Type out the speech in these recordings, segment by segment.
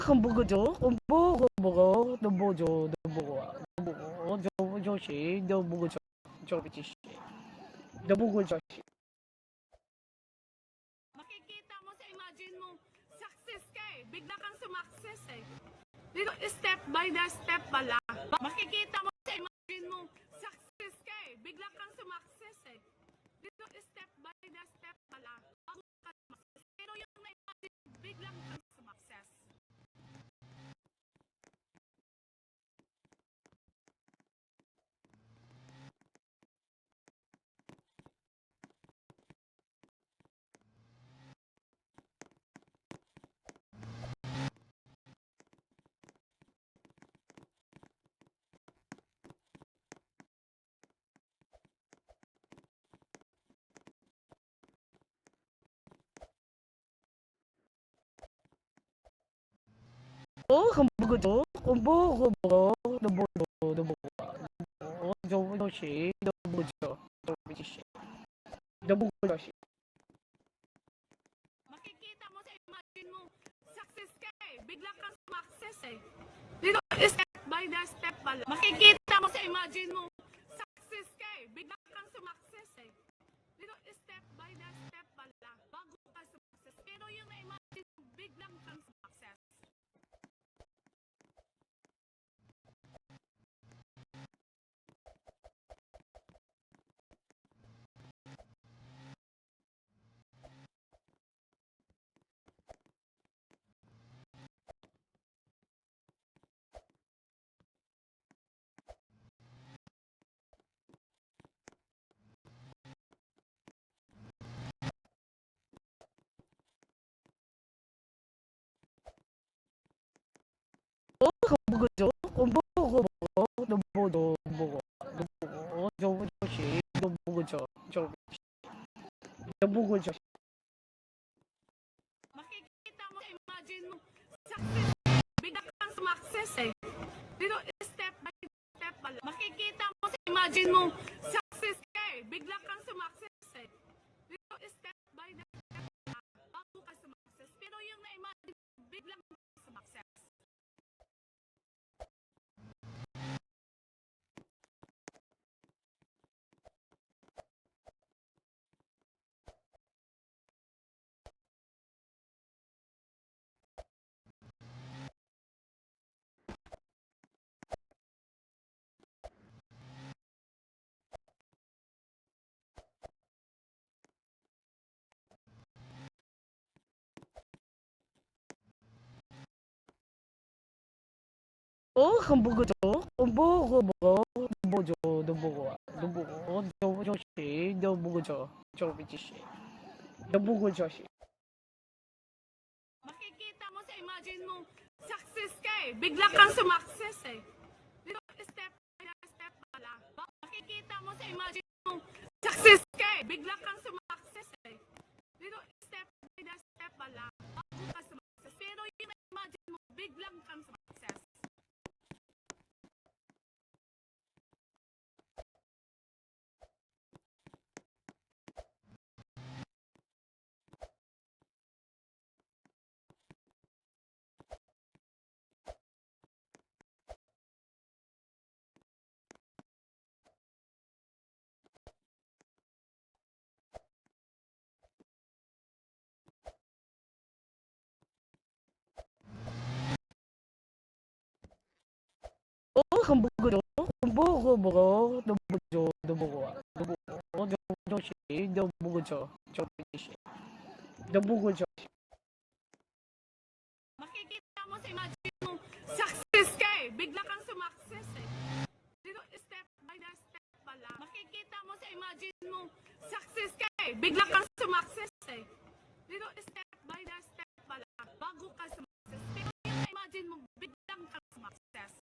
한국어죠. 한국어, 너뭐죠, 너뭐가, 너뭐, 저시, 너뭐죠, 저기 씨, 너뭐고 저시. Makikita mo sa imagine mo, success ka eh. Bigla kang sumakses eh. Dito, step by the step pala. Makikita mo sa imagine mo, success ka eh. Bigla kang sumakses eh. Dito, step by the step pala. Bago ka sumakses. Pero yung na-imagine, biglang kang sumakses. 한국어죠. 한국어, 너뭐죠, 너뭐가, 저시, 너뭐죠, 저기 씨, 너뭐고 저시. Makikita mo sa imagine mo, success ka eh. Bigla kang sumakses eh. Dito, step by the step pala. Makikita mo sa imagine mo, success ka eh. Bigla kang sumakses eh. Dito, step by the step pala. Bago ka sumakses. Pero yung na-imagine mo, biglang kang sumakses. 한국어죠. 한국어, 너뭐죠, 너뭐가, 저시, 너뭐죠, 저기 씨, 너뭐고 저시. Makikita mo sa imagine mo, success. Bigla kang sumakses eh. Dito, step by step pala. Makikita mo sa imagine mo, success ka eh. Bigla kang sumakses eh. Dito, step by step pala. Bago ka sumakses. Pero yung na-imagine mo, biglang kang sumakses. 한국어죠. 한국어, 너뭐죠, 너뭐가, 저시, 너뭐죠, 저기 씨, 너뭐고 저시. Makikita mo sa imagine mo, success ka eh. Bigla kang sumakses eh. Dito, step by step pala. Makikita mo sa imagine mo, success ka eh. Bigla kang sumakses eh. Dito, step by step pala. Bago ka sumakses. Pero yung imagine mo, biglang kang sumakses. 한국어죠. 한국어, 너뭐죠, 너뭐가, 저시, 너뭐죠, 저기 씨, 너뭐고 저시. Makikita mo sa imagine mo, success ka eh. Bigla kang sumakses eh. Dito, step by step pala. Makikita mo sa imagine mo, success ka eh. Bigla kang sumakses eh. Dito, step by step pala. Bago ka sumakses. Pero yung imagine mo, biglang kang sumakses.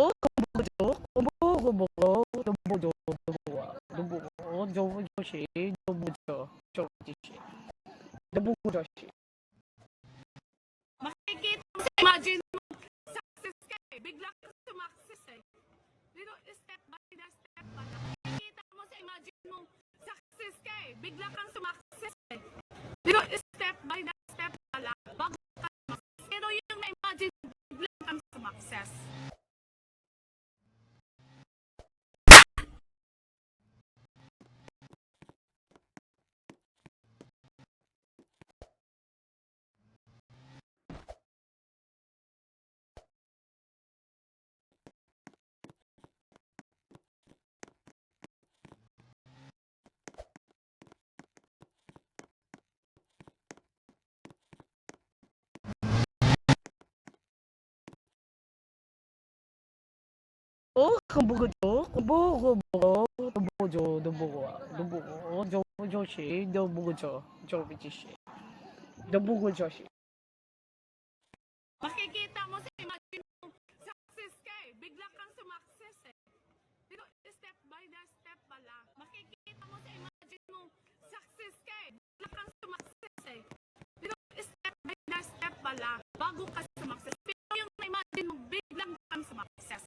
뭐고 너보고 조시 너보죠 조시 너보고 조시 Makikita mo sa imagine mo, success ka eh. Bigla kang sumakses eh. Pero step by step pala. Makikita mo sa imagine mo, success ka eh. Bigla kang sumakses eh. Pero step by step pala. Bago ka sumakses. Pero yung na-imagine mo, bigla kang sumakses. 뭐고 너보고 조시 너보죠 조시 너보고 조시 Makikita mo sa imagine mo, success ka eh. Bigla kang sumakses eh. Pero step by step pala. Makikita mo sa imagine mo, success ka eh. Bigla kang sumakses eh. Pero step by step pala. Bago ka sumakses. Pero yung na-imagine mo, biglang kang sumakses.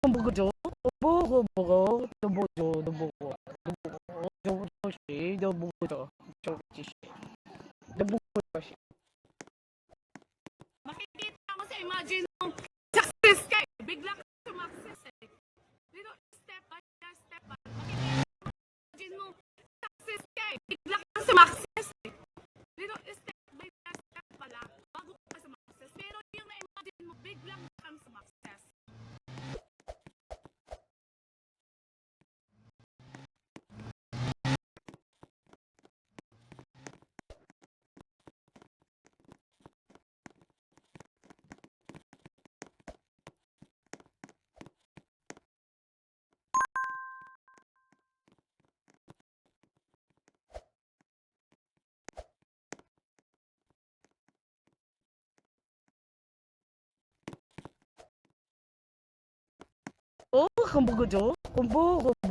뭐고 너보고 조시 너보죠 조시 너보고 조시 Makikita mo sa imagine mo, success ka eh. Bigla kang sumakses eh. Pero step by step pala. Makikita mo sa imagine mo, success ka eh. Bigla kang sumakses eh. Pero step by step pala. Bago ka sumakses. Pero yung na-imagine mo, biglang kang sumakses.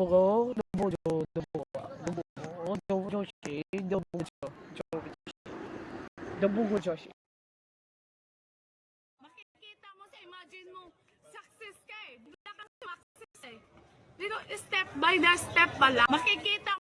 뭐고 너보고 조시 너보죠 조시 너보고 조시 Makikita mo sa imagine mo, success ka eh. Bigla kang sumakses eh. Pero step by step pala. Makikita